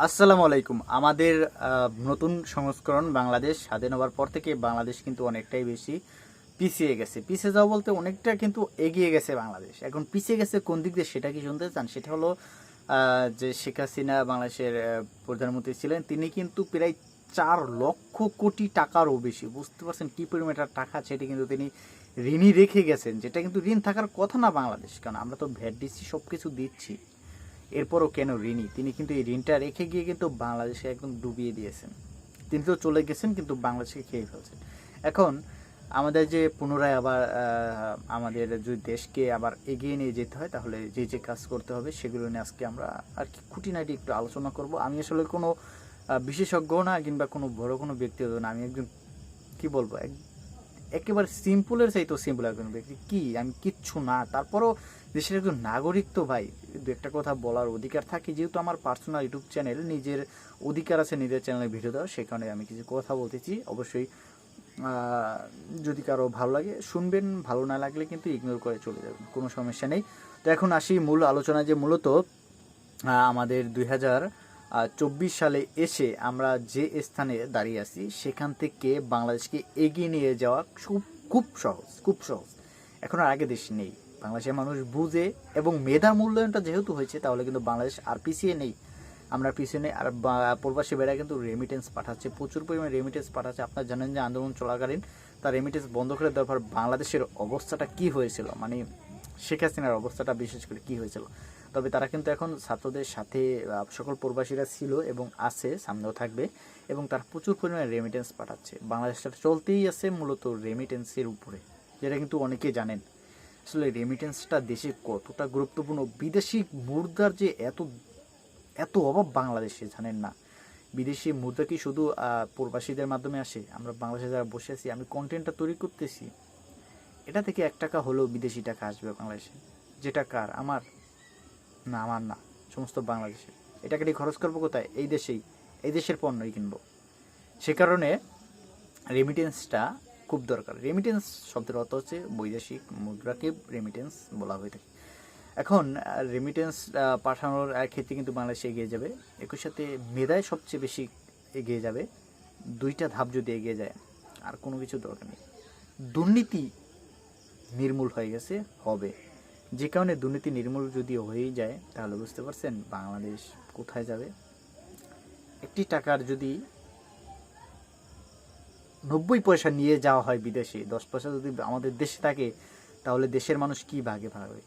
আসসালামু আলাইকুম। আমাদের নতুন সংস্করণ বাংলাদেশ স্বাধীন হওয়ার পর থেকে বাংলাদেশ কিন্তু অনেকটাই বেশি পিছিয়ে গেছে। পিছিয়ে যাওয়া বলতে অনেকটা কিন্তু এগিয়ে গেছে বাংলাদেশ। এখন পিছিয়ে গেছে কোন দিক দিয়ে সেটা কি শুনতে চান? সেটা হলো যে শেখ হাসিনা বাংলাদেশের প্রধানমন্ত্রী ছিলেন, তিনি কিন্তু প্রায় 4 লক্ষ কোটি টাকারও বেশি, বুঝতে পারছেন কি পরিমাণ টাকা, সেটি কিন্তু তিনি ঋণই রেখে গেছেন, যেটা কিন্তু ঋণ থাকার কথা না বাংলাদেশ, কারণ আমরা তো ভ্যাট দিচ্ছি, সব কিছু দিচ্ছি, এরপরও কেন ঋণী? তিনি কিন্তু এই ঋণটা রেখে গিয়ে কিন্তু বাংলাদেশে একদম ডুবিয়ে দিয়েছেন। তিনি তো চলে গেছেন কিন্তু বাংলাদেশকে খেয়ে ফেলছেন। এখন আমাদের যে পুনরায় আবার আমাদের যদি দেশকে আবার এগিয়ে নিয়ে যেতে হয়, তাহলে যে যে কাজ করতে হবে সেগুলো নিয়ে আজকে আমরা আর কি খুঁটিনাটি একটু আলোচনা করব। আমি আসলে কোনো বিশেষজ্ঞ না, কিংবা কোনো বড় কোনো ব্যক্তিগত না, আমি একজন কি বলবো, একেবারে সিম্পলের চাইতেও সিম্পল একজন ব্যক্তি। কি আমি কিচ্ছু না, তারপরও দেশের একজন নাগরিক তো ভাই দু একটা কথা বলার অধিকার থাকে। যেহেতু আমার পার্সোনাল ইউটিউব চ্যানেল, নিজের অধিকার আছে নিজের চ্যানেলে ভিডিও দেওয়ার, সে কারণে আমি কিছু কথা বলতেছি। অবশ্যই যদি কারো ভালো লাগে শুনবেন, ভালো না লাগলে কিন্তু ইগনোর করে চলে যাবেন, কোনো সমস্যা নেই। তো এখন আসি মূল আলোচনা, যে মূলত আমাদের 2024 সালে এসে আমরা যে স্থানে দাঁড়িয়ে আছি, সেখান থেকে বাংলাদেশকে এগিয়ে নিয়ে যাওয়া খুব খুব সহজ, খুব সহজ। এখন আর আগে দেশ নেই, বাংলাদেশের মানুষ বুঝে এবং মেধা মূল্যায়নটা যেহেতু হয়েছে, তাহলে কিন্তু বাংলাদেশ আর পিছিয়ে নেই। আমরা পিছিয়ে নেই। আর প্রবাসী বেড়া কিন্তু রেমিটেন্স পাঠাচ্ছে, প্রচুর পরিমাণে রেমিটেন্স পাঠাচ্ছে। আপনারা জানেন যে আন্দোলন চলাকালীন তার রেমিটেন্স বন্ধ করে দেওয়ার পর বাংলাদেশের অবস্থাটা কি হয়েছিল, মানে শেখ হাসিনার অবস্থাটা বিশেষ করে কি হয়েছিল। তবে তারা কিন্তু এখন ছাত্রদের সাথে সকল প্রবাসীরা ছিল এবং আছে, সামনেও থাকবে, এবং তার প্রচুর পরিমাণে রেমিটেন্স পাঠাচ্ছে। বাংলাদেশটা চলতেই আছে মূলত রেমিটেন্সের উপরে, যেটা কিন্তু অনেকেই জানেন। আসলে রেমিটেন্সটা দেশে কতটা গুরুত্বপূর্ণ, বিদেশি মুদ্রার যে এত এত অভাব বাংলাদেশে, জানেন না? বিদেশি মুদ্রা কি শুধু প্রবাসীদের মাধ্যমে আসে? আমরা বাংলাদেশে যারা বসে আছি, আমি কন্টেন্টটা তৈরি করতেছি, এটা থেকে 1 টাকা হলেও বিদেশি টাকা আসবে বাংলাদেশে, যেটা কার? আমার না, আমার না, সমস্ত বাংলাদেশে। এটাকে খরচ করবো কোথায়? এই দেশেই, এই দেশের পণ্যই কিনবো। সে কারণে রেমিটেন্সটা খুব দরকার। রেমিটেন্স শব্দের অর্থ হচ্ছে বৈদেশিক মুদ্রাকে রেমিটেন্স বলা হয়ে থাকে। এখন রেমিটেন্স পাঠানোর ক্ষেত্রে কিন্তু বাংলাদেশ এগিয়ে যাবে, একই সাথে মেধায় সবচেয়ে বেশি এগিয়ে যাবে। 2টা ধাপ যদি এগিয়ে যায়, আর কোনো কিছু দরকার নেই। দুর্নীতি নির্মূল হয়ে গেছে, হবে। যে কারণে দুর্নীতি নির্মূল যদি হয়েই যায়, তাহলে বুঝতে পারছেন বাংলাদেশ কোথায় যাবে। একটি টাকার যদি 90 পয়সা নিয়ে যাওয়া হয় বিদেশে, 10 পয়সা যদি আমাদের দেশে থাকে, তাহলে দেশের মানুষ কি ভাগে ভাগবে?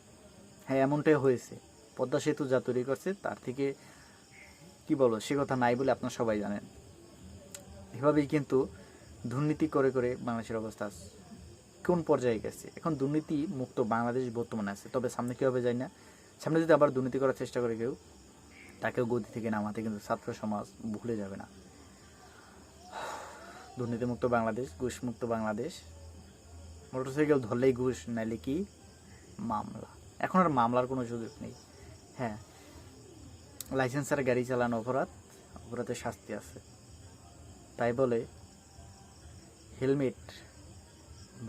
হ্যাঁ, এমনটাই হয়েছে। পদ্মা সেতু যা তৈরি করছে, তার থেকে কি বলো, সে কথা নাই বলে আপনারা সবাই জানেন। এভাবেই কিন্তু দুর্নীতি করে করে বাংলাদেশের অবস্থা কোন পর্যায়ে গেছে। এখন দুর্নীতি মুক্ত বাংলাদেশ বর্তমানে আছে, তবে সামনে কী হবে জানি না। সামনে যদি আবার দুর্নীতি করার চেষ্টা করে কেউ, তাকেও গদি থেকে নামাতে কিন্তু ছাত্র সমাজ ভুলে যাবে না। দুর্নীতিমুক্ত বাংলাদেশ, ঘুষমুক্ত বাংলাদেশ। মোটরসাইকেল ধরলেই ঘুষ, নাইলে কি মামলা। এখন আর মামলার কোনো সুযোগ নেই। হ্যাঁ, লাইসেন্স ছাড়া গাড়ি চালানো অপরাধ, অপরাধের শাস্তি আছে। তাই বলে হেলমেট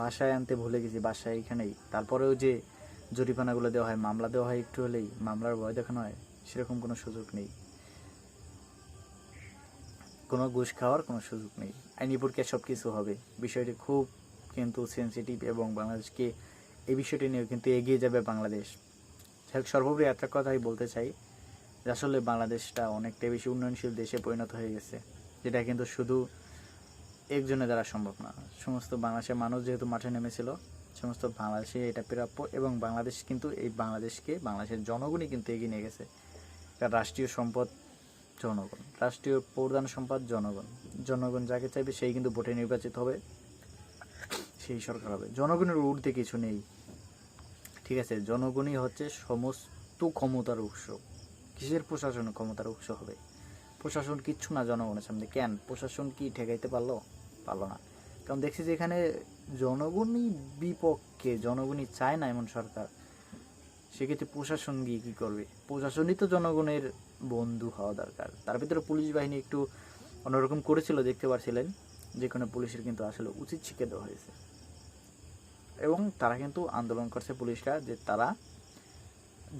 বাসায় আনতে ভুলে গেছি, বাসায় এখানেই, তারপরেও যে জরিমানাগুলো দেওয়া হয়, মামলা দেওয়া হয়, একটু হলেই মামলার ভয় দেখানো হয়, সেরকম কোনো সুযোগ নেই। কোনো ঘুষ খাওয়ার কোনো সুযোগ নেই। আইনি প্রক্রিয়া সব কিছু হবে। বিষয়টি খুব কিন্তু সেন্সিটিভ, এবং বাংলাদেশকে এই বিষয়টি নিয়েও কিন্তু এগিয়ে যাবে বাংলাদেশ। সর্বোপরি একটা কথাই বলতে চাই, যে আসলে বাংলাদেশটা অনেকটাই বেশি উন্নয়নশীল দেশে পরিণত হয়ে গেছে, যেটা কিন্তু শুধু একজনের দ্বারা সম্ভব না। সমস্ত বাংলাদেশের মানুষ যেহেতু মাঠে নেমেছিল, সমস্ত বাংলাদেশে এটা প্রাপ্য, এবং বাংলাদেশ কিন্তু এই বাংলাদেশকে, বাংলাদেশের জনগণই কিন্তু এগিয়ে নিয়ে গেছে। কারণ রাষ্ট্রীয় সম্পদ জনগণ, রাষ্ট্রীয় প্রধান সম্পদ জনগণ। জনগণ যাকে চাইবে সেই কিন্তু ভোটে নির্বাচিত হবে, সেই সরকার হবে। জনগণের ঊর্ধ্বে কিছু নেই, ঠিক আছে? জনগণই হচ্ছে সমস্ত ক্ষমতার উৎস। কিসের প্রশাসন ক্ষমতার উৎস হবে? প্রশাসন কিচ্ছু না জনগণের সামনে। কেন প্রশাসন কি ঠেকাইতে পারলো? পারলো না। কারণ দেখছি যে এখানে জনগণই বিপক্ষে, জনগণই চায় না এমন সরকার। সেক্ষেত্রে প্রশাসন গিয়ে কী করবে? প্রশাসনই তো জনগণের বন্ধু হওয়া দরকার। তার ভিতরে পুলিশ বাহিনী একটু অন্যরকম করেছিল, দেখতে পাচ্ছিলেন। যে কোনো পুলিশের কিন্তু আসলে উচিত শিক্ষা দেওয়া হয়েছে, এবং তারা কিন্তু আন্দোলন করছে পুলিশরা, যে তারা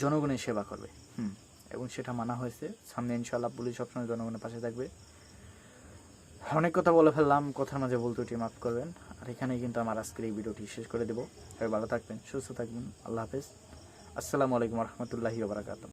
জনগণের সেবা করবে। এবং সেটা মানা হয়েছে। সামনে ইনশাআল্লাহ পুলিশ সবসময় জনগণের পাশে থাকবে। অনেক কথা বলে ফেললাম, কথার মাঝে ভুল ত্রুটি মাফ করবেন। আর এখানেই কিন্তু আমার আজকের এই ভিডিওটি শেষ করে দেবো। সবাই ভালো থাকবেন, সুস্থ থাকবেন। আল্লাহ হাফেজ। আসসালামু আলাইকুম রহমতুল্লাহি ওয়া বারাকাতুহু।